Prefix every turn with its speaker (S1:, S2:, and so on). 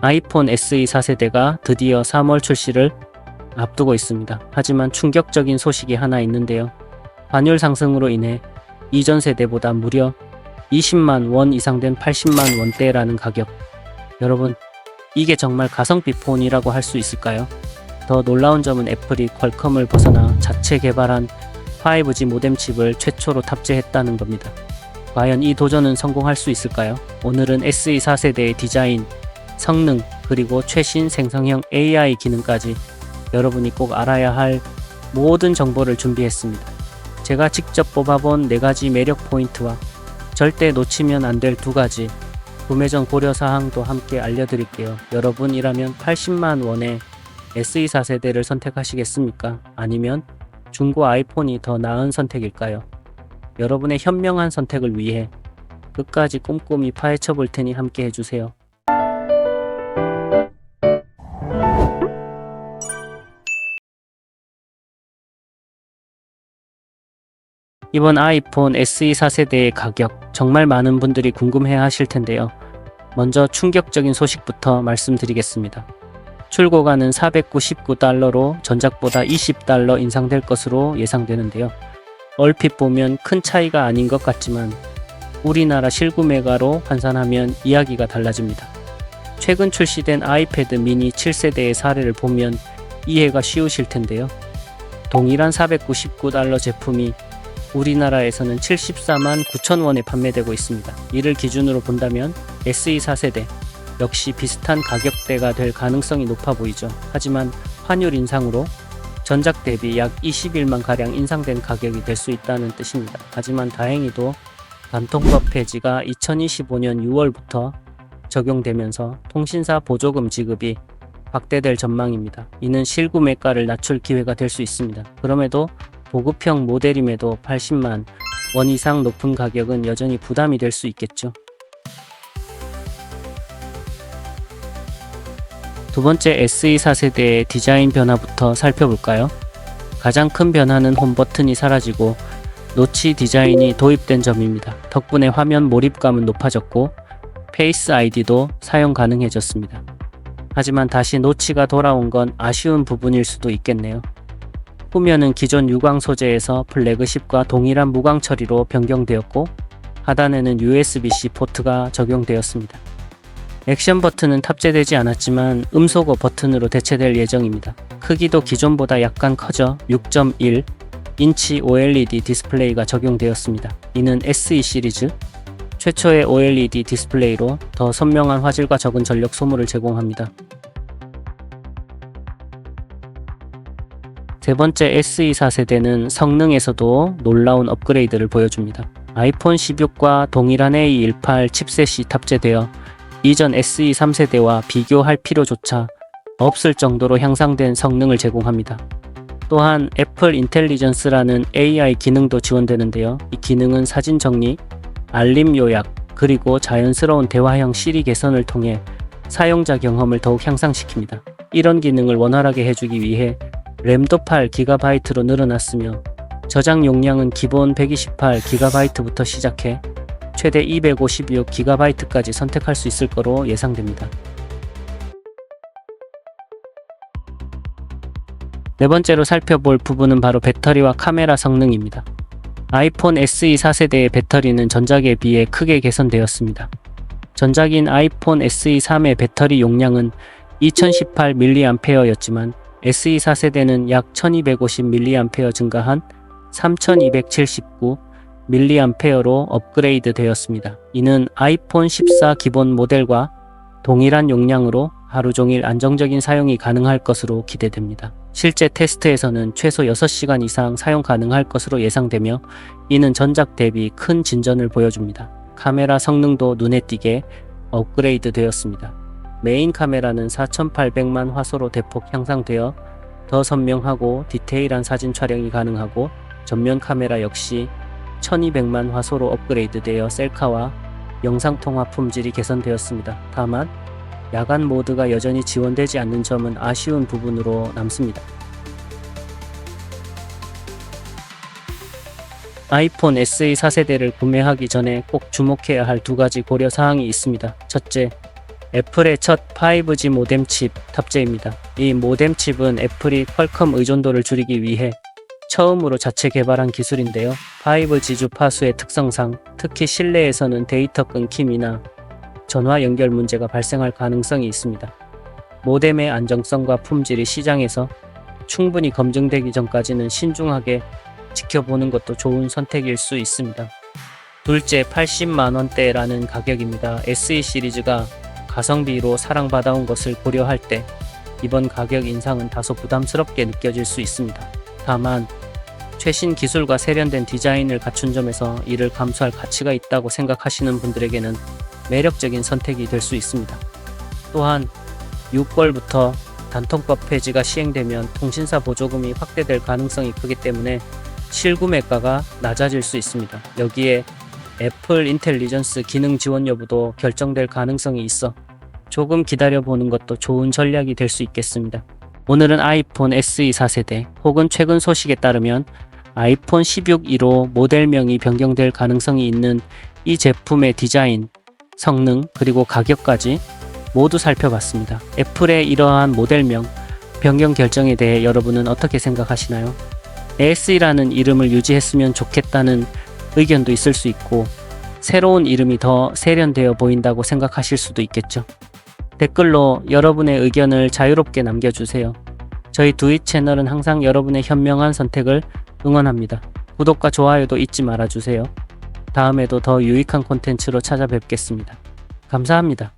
S1: 아이폰 SE 4세대가 드디어 3월 출시를 앞두고 있습니다. 하지만 충격적인 소식이 하나 있는데요. 환율 상승으로 인해 이전 세대보다 무려 20만 원 이상 된 80만 원대라는 가격. 여러분, 이게 정말 가성비 폰이라고 할 수 있을까요? 더 놀라운 점은 애플이 퀄컴을 벗어나 자체 개발한 5G 모뎀 칩을 최초로 탑재했다는 겁니다. 과연 이 도전은 성공할 수 있을까요? 오늘은 SE 4세대의 디자인, 성능, 그리고 최신 생성형 AI 기능까지 여러분이 꼭 알아야 할 모든 정보를 준비했습니다. 제가 직접 뽑아본 4가지 매력 포인트와 절대 놓치면 안 될 2가지 구매 전 고려 사항도 함께 알려드릴게요. 여러분이라면 80만 원에 SE 4세대를 선택하시겠습니까? 아니면 중고 아이폰이 더 나은 선택일까요? 여러분의 현명한 선택을 위해 끝까지 꼼꼼히 파헤쳐 볼 테니 함께 해주세요. 이번 아이폰 SE 4세대의 가격, 정말 많은 분들이 궁금해 하실 텐데요. 먼저 충격적인 소식부터 말씀드리겠습니다. 출고가는 $499로 전작보다 $20 인상될 것으로 예상되는데요. 얼핏 보면 큰 차이가 아닌 것 같지만 우리나라 실구매가로 환산하면 이야기가 달라집니다. 최근 출시된 아이패드 미니 7세대의 사례를 보면 이해가 쉬우실 텐데요. 동일한 $499 제품이 우리나라에서는 74만 9천 원에 판매되고 있습니다. 이를 기준으로 본다면 SE 4세대 역시 비슷한 가격대가 될 가능성이 높아 보이죠. 하지만 환율 인상으로 전작 대비 약 21만 가량 인상된 가격이 될 수 있다는 뜻입니다. 하지만 다행히도 단통법 폐지가 2025년 6월부터 적용되면서 통신사 보조금 지급이 확대될 전망입니다. 이는 실구매가를 낮출 기회가 될 수 있습니다. 그럼에도 보급형 모델임에도 80만 원 이상 높은 가격은 여전히 부담이 될 수 있겠죠. 두 번째, SE 4세대의 디자인 변화부터 살펴볼까요? 가장 큰 변화는 홈 버튼이 사라지고 노치 디자인이 도입된 점입니다. 덕분에 화면 몰입감은 높아졌고 페이스 아이디도 사용 가능해졌습니다. 하지만 다시 노치가 돌아온 건 아쉬운 부분일 수도 있겠네요. 후면은 기존 유광 소재에서 플래그십과 동일한 무광 처리로 변경되었고 하단에는 USB-C 포트가 적용되었습니다. 액션 버튼은 탑재되지 않았지만 음소거 버튼으로 대체될 예정입니다. 크기도 기존보다 약간 커져 6.1인치 OLED 디스플레이가 적용되었습니다. 이는 SE 시리즈 최초의 OLED 디스플레이로 더 선명한 화질과 적은 전력 소모를 제공합니다. 세 번째, SE 4세대는 성능에서도 놀라운 업그레이드를 보여줍니다. 아이폰 16과 동일한 A18 칩셋이 탑재되어 이전 SE 3세대와 비교할 필요조차 없을 정도로 향상된 성능을 제공합니다. 또한 애플 인텔리전스라는 AI 기능도 지원되는데요. 이 기능은 사진 정리, 알림 요약, 그리고 자연스러운 대화형 시리 개선을 통해 사용자 경험을 더욱 향상시킵니다. 이런 기능을 원활하게 해주기 위해 램도 8GB로 늘어났으며 저장 용량은 기본 128GB부터 시작해 최대 256GB까지 선택할 수 있을 거로 예상됩니다. 네 번째로 살펴볼 부분은 바로 배터리와 카메라 성능입니다. 아이폰 SE 4세대의 배터리는 전작에 비해 크게 개선되었습니다. 전작인 아이폰 SE 3의 배터리 용량은 2018mAh였지만 SE 4세대는 약 1250mAh 증가한 3279mAh로 업그레이드 되었습니다. 이는 아이폰 14 기본 모델과 동일한 용량으로 하루 종일 안정적인 사용이 가능할 것으로 기대됩니다. 실제 테스트에서는 최소 6시간 이상 사용 가능할 것으로 예상되며 이는 전작 대비 큰 진전을 보여줍니다. 카메라 성능도 눈에 띄게 업그레이드 되었습니다. 메인 카메라는 4800만 화소로 대폭 향상되어 더 선명하고 디테일한 사진 촬영이 가능하고 전면 카메라 역시 1200만 화소로 업그레이드되어 셀카와 영상통화 품질이 개선되었습니다. 다만 야간 모드가 여전히 지원되지 않는 점은 아쉬운 부분으로 남습니다. 아이폰 SE 4세대를 구매하기 전에 꼭 주목해야 할 2가지 고려 사항이 있습니다. 첫째, 애플의 첫 5G 모뎀 칩 탑재입니다. 이 모뎀 칩은 애플이 퀄컴 의존도를 줄이기 위해 처음으로 자체 개발한 기술인데요. 5G 주파수의 특성상 특히 실내에서는 데이터 끊김이나 전화 연결 문제가 발생할 가능성이 있습니다. 모뎀의 안정성과 품질이 시장에서 충분히 검증되기 전까지는 신중하게 지켜보는 것도 좋은 선택일 수 있습니다. 둘째, 80만 원대라는 가격입니다. SE 시리즈가 가성비로 사랑받아온 것을 고려할 때 이번 가격 인상은 다소 부담스럽게 느껴질 수 있습니다. 다만 최신 기술과 세련된 디자인을 갖춘 점에서 이를 감수할 가치가 있다고 생각하시는 분들에게는 매력적인 선택이 될 수 있습니다. 또한 6월부터 단통법 폐지가 시행되면 통신사 보조금이 확대될 가능성이 크기 때문에 실구매가가 낮아질 수 있습니다. 여기에 애플 인텔리전스 기능 지원 여부도 결정될 가능성이 있어 조금 기다려보는 것도 좋은 전략이 될 수 있겠습니다. 오늘은 아이폰 SE 4세대 혹은 최근 소식에 따르면 아이폰 16.15 모델명이 변경될 가능성이 있는 이 제품의 디자인, 성능, 그리고 가격까지 모두 살펴봤습니다. 애플의 이러한 모델명 변경 결정에 대해 여러분은 어떻게 생각하시나요? SE라는 이름을 유지했으면 좋겠다는 의견도 있을 수 있고 새로운 이름이 더 세련되어 보인다고 생각하실 수도 있겠죠. 댓글로 여러분의 의견을 자유롭게 남겨주세요. 저희 두잇 채널은 항상 여러분의 현명한 선택을 응원합니다. 구독과 좋아요도 잊지 말아주세요. 다음에도 더 유익한 콘텐츠로 찾아뵙겠습니다. 감사합니다.